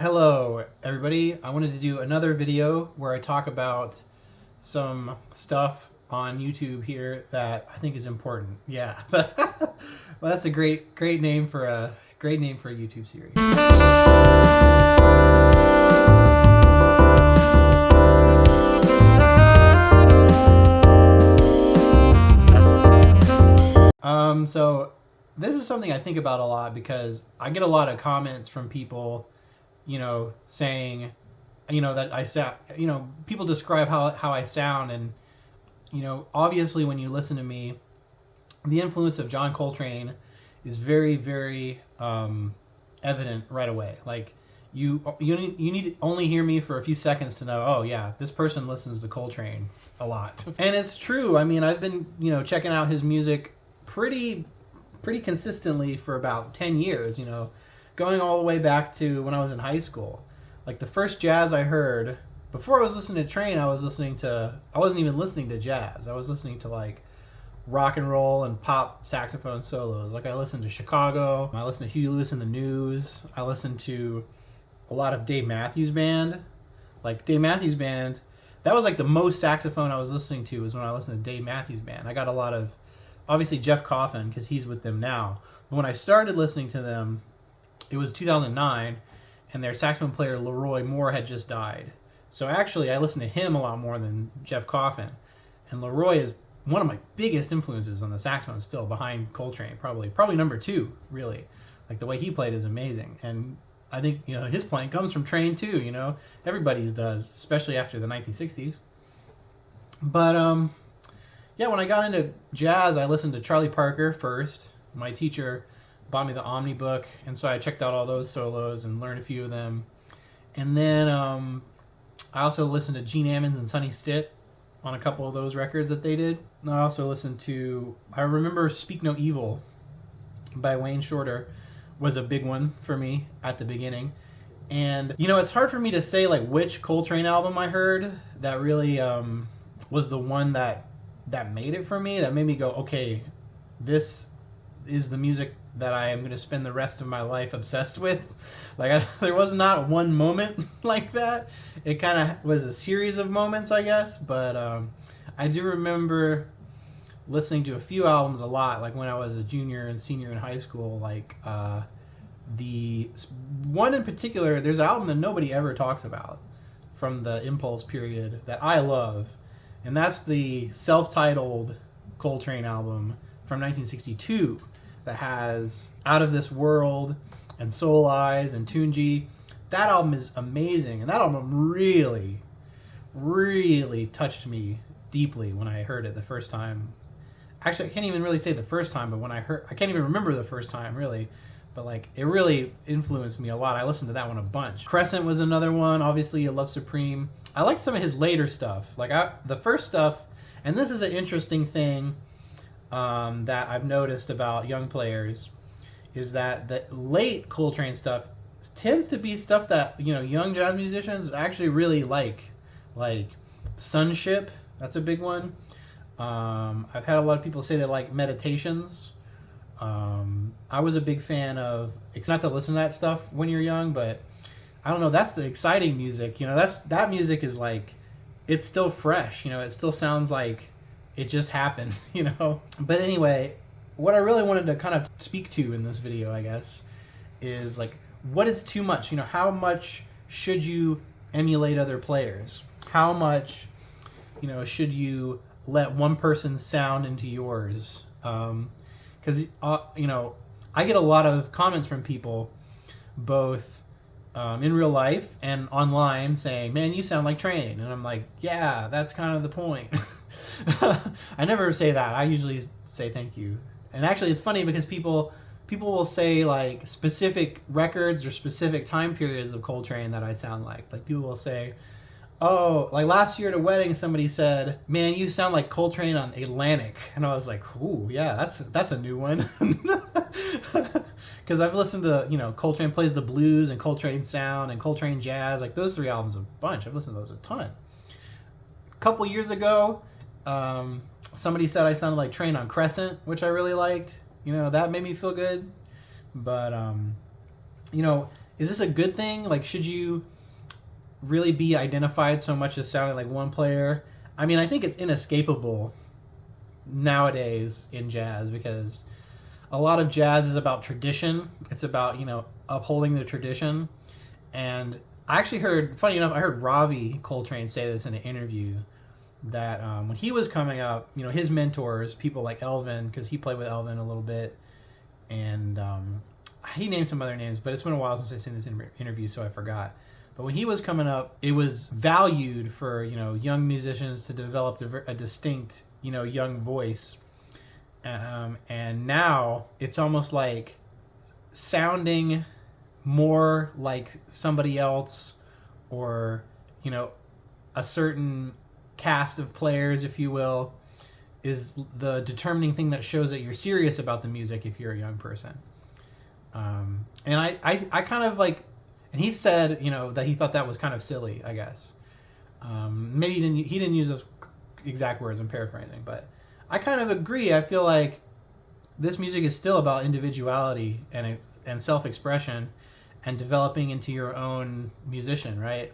Hello everybody, I wanted to do another video where I talk about some stuff on YouTube here that I think is important. Yeah. Well, that's a great name for a YouTube series. So this is something I think about a lot because I get a lot of comments from people, saying, that I sound, people describe how I sound. And, obviously when you listen to me, the influence of John Coltrane is very, very evident right away. Like you need to only hear me for a few seconds to know, oh yeah, this person listens to Coltrane a lot. And it's true. I mean, I've been, checking out his music pretty consistently for about 10 years, going all the way back to when I was in high school. Like the first jazz I heard, before I was listening to Train, I wasn't even listening to jazz. I was listening to like rock and roll and pop saxophone solos. Like I listened to Chicago, I listened to Huey Lewis and the News, I listened to a lot of Dave Matthews Band. Like Dave Matthews Band, that was like the most saxophone I was listening to was when I listened to Dave Matthews Band. I got a lot of, obviously Jeff Coffin, because he's with them now. But when I started listening to them, it was 2009, and their saxophone player Leroy Moore had just died. So actually, I listened to him a lot more than Jeff Coffin. And Leroy is one of my biggest influences on the saxophone still, behind Coltrane, probably number 2, really. Like the way he played is amazing. And I think, his playing comes from Train too, everybody's does, especially after the 1960s. But, yeah, when I got into jazz, I listened to Charlie Parker first. My teacher bought me the Omni book, and so I checked out all those solos and learned a few of them. And then I also listened to Gene Ammons and Sonny Stitt on a couple of those records that they did. And I also listened to, I remember Speak No Evil by Wayne Shorter was a big one for me at the beginning. And, it's hard for me to say like which Coltrane album I heard that really was the one that made it for me, that made me go, okay, this is the music that I am going to spend the rest of my life obsessed with. Like there was not one moment like that. It kind of was a series of moments, I guess. But I do remember listening to a few albums a lot, like when I was a junior and senior in high school. Like the one in particular, there's an album that nobody ever talks about from the Impulse period that I love. And that's the self-titled Coltrane album from 1962 that has Out of This World and Soul Eyes and Tunji. That album is amazing. And that album really, really touched me deeply when I heard it the first time. Actually, I can't even really say the first time, but when I can't even remember the first time, really. But like, it really influenced me a lot. I listened to that one a bunch. Crescent was another one. Obviously, Love Supreme. I liked some of his later stuff. Like the first stuff, and this is an interesting thing that I've noticed about young players, is that the late Coltrane stuff tends to be stuff that, young jazz musicians actually really like. Like Sunship, that's a big one. I've had a lot of people say they like Meditations. I was a big fan of, it's not to listen to that stuff when you're young, but I don't know, that's the exciting music. That music is like, it's still fresh, it still sounds like it just happened, But anyway, what I really wanted to kind of speak to in this video, I guess, is like, what is too much? How much should you emulate other players? How much, should you let one person's sound into yours? Because, I get a lot of comments from people, both in real life and online, saying, man, you sound like Train. And I'm like, yeah, that's kind of the point. I never say that. I usually say thank you. And actually, it's funny because people will say like specific records or specific time periods of Coltrane that I sound like. Like people will say, oh, like last year at a wedding, somebody said, man, you sound like Coltrane on Atlantic. And I was like, ooh, yeah, that's a new one. Because I've listened to, Coltrane Plays the Blues and Coltrane Sound and Coltrane Jazz. Like those 3 albums a bunch. I've listened to those a ton. A couple years ago, somebody said I sounded like Train on Crescent, which I really liked. That made me feel good. But, is this a good thing? Like, should you really be identified so much as sounding like one player? I mean, I think it's inescapable nowadays in jazz, because a lot of jazz is about tradition. It's about, upholding the tradition. And I actually heard, funny enough, I heard Ravi Coltrane say this in an interview, that when he was coming up, his mentors, people like Elvin, because he played with Elvin a little bit, and he named some other names, but it's been a while since I've seen this interview, so I forgot. But when he was coming up, it was valued for, young musicians to develop a distinct, young voice. And now it's almost like sounding more like somebody else, or, a certain cast of players, if you will, is the determining thing that shows that you're serious about the music if you're a young person. And I kind of like, and he said, that he thought that was kind of silly, I guess. Maybe he didn't use those exact words, I'm paraphrasing, but I kind of agree. I feel like this music is still about individuality and self-expression and developing into your own musician, right?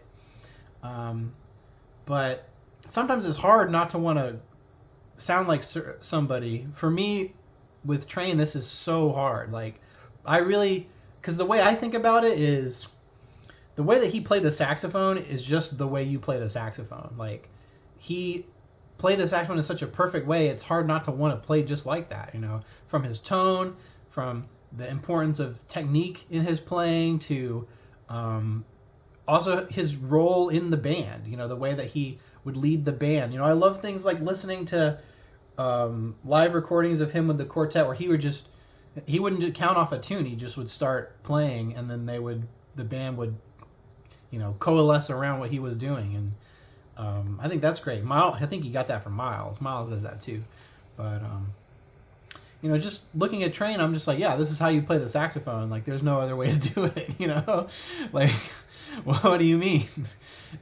But sometimes it's hard not to want to sound like somebody. For me, with Train, this is so hard. Like, because the way I think about it is, the way that he played the saxophone is just the way you play the saxophone. Like, he played the saxophone in such a perfect way, it's hard not to want to play just like that, from his tone, from the importance of technique in his playing, to also his role in the band, the way that he would lead the band. I love things like listening to live recordings of him with the quartet, where he wouldn't just count off a tune, he just would start playing, and then the band would coalesce around what he was doing. And I think that's great. I think he got that from Miles. Miles does that too. But just looking at Train, I'm just like, yeah, this is how you play the saxophone. Like, there's no other way to do it. Like, what do you mean?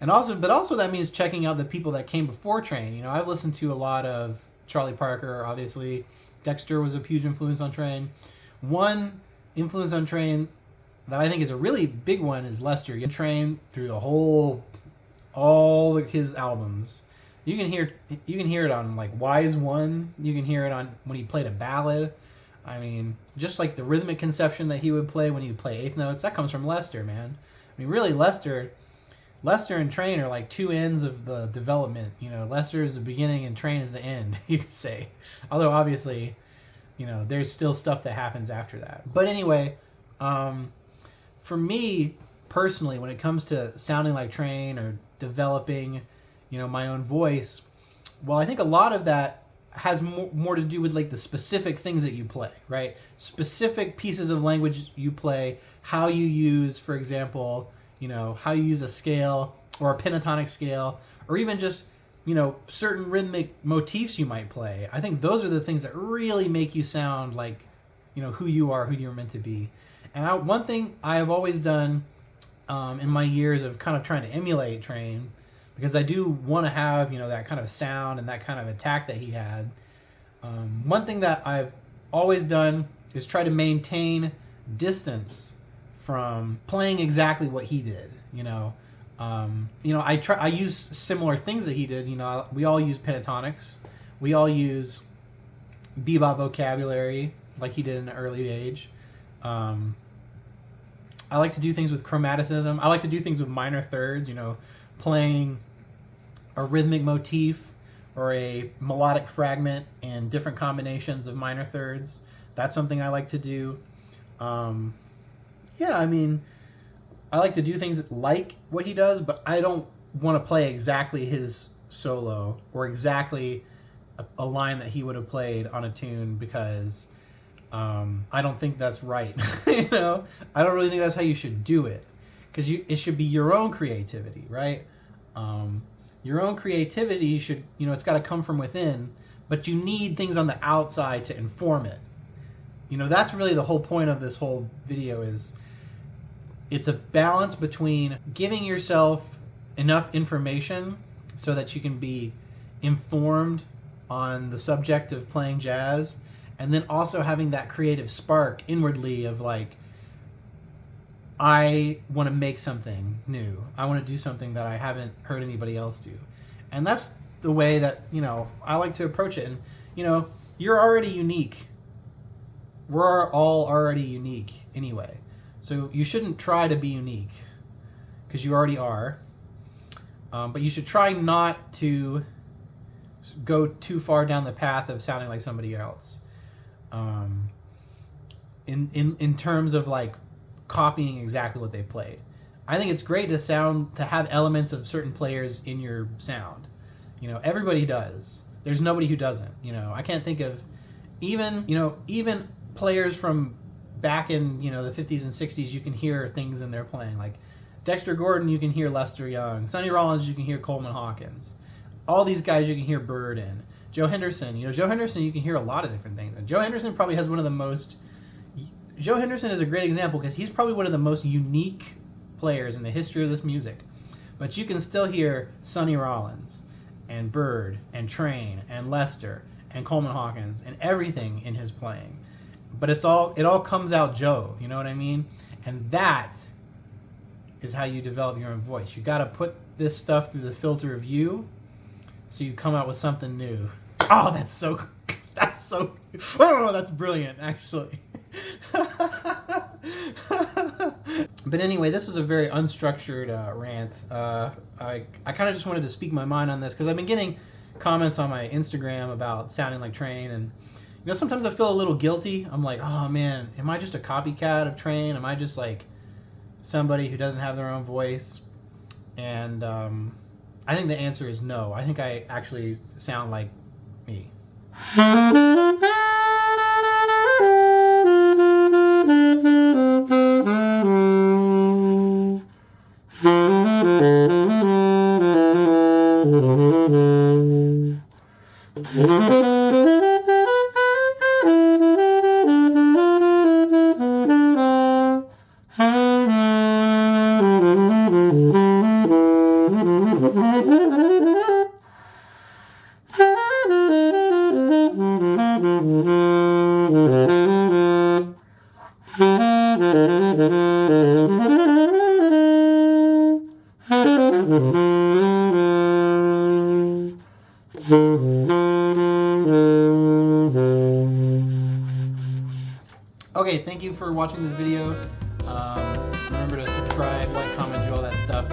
But also that means checking out the people that came before Train. I've listened to a lot of Charlie Parker, obviously. Dexter was a huge influence on Train. One influence on Train that I think is a really big one is Lester. You Train through all of his albums. You can hear it on like Wise One. You can hear it on when he played a ballad. I mean, just like the rhythmic conception that he would play when he would play eighth notes, that comes from Lester, man. I mean, really, Lester and Train are like two ends of the development. Lester is the beginning and Train is the end, you could say. Although obviously, there's still stuff that happens after that. But anyway, for me personally, when it comes to sounding like Train or developing, my own voice, well, I think a lot of that has more to do with like the specific things that you play, right? Specific pieces of language you play, how you use, for example, how you use a scale or a pentatonic scale, or even just, certain rhythmic motifs you might play. I think those are the things that really make you sound like, who you are, who you're meant to be. And one thing I have always done in my years of kind of trying to emulate Train, because I do want to have, that kind of sound and that kind of attack that he had. One thing that I've always done is try to maintain distance from playing exactly what he did. I use similar things that he did. We all use pentatonics. We all use bebop vocabulary like he did in an early age. I like to do things with chromaticism. I like to do things with minor thirds, playing a rhythmic motif or a melodic fragment and different combinations of minor thirds. That's something I like to do. I like to do things like what he does, but I don't want to play exactly his solo or exactly a line that he would have played on a tune, because I don't think that's right. I don't really think that's how you should do it, because it should be your own creativity, right? Your own creativity should, it's got to come from within, but you need things on the outside to inform it. That's really the whole point of this whole video. It's a balance between giving yourself enough information so that you can be informed on the subject of playing jazz, and then also having that creative spark inwardly of like, I want to make something new. I want to do something that I haven't heard anybody else do. And that's the way that, I like to approach it. And, you're already unique. We're all already unique anyway. So you shouldn't try to be unique, because you already are. But you should try not to go too far down the path of sounding like somebody else. In terms of like copying exactly what they played. I think it's great to have elements of certain players in your sound. Everybody does. There's nobody who doesn't. I can't think of even players from back in, the 50s and 60s, you can hear things in their playing. Like Dexter Gordon, you can hear Lester Young. Sonny Rollins, you can hear Coleman Hawkins. All these guys you can hear Bird in. Joe Henderson, Joe Henderson, you can hear a lot of different things. And Joe Henderson probably has Joe Henderson is a great example because he's probably one of the most unique players in the history of this music. But you can still hear Sonny Rollins and Bird and Train and Lester and Coleman Hawkins and everything in his playing. But it all comes out Joe, you know what I mean? And that is how you develop your own voice. You got to put this stuff through the filter of you, so you come out with something new. Oh, that's brilliant, actually. But anyway, this was a very unstructured rant. I kind of just wanted to speak my mind on this because I've been getting comments on my Instagram about sounding like Train, and sometimes I feel a little guilty. I'm like, oh man, am I just a copycat of Train? Am I just like somebody who doesn't have their own voice? And I think the answer is no. I think I actually sound like me. Okay, thank you for watching this video. Remember to subscribe, like, comment, do all that stuff.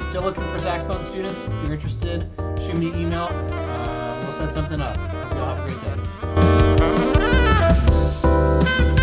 Still looking for saxophone students. If you're interested, shoot me an email. We'll set something up. Hope you all have a great day.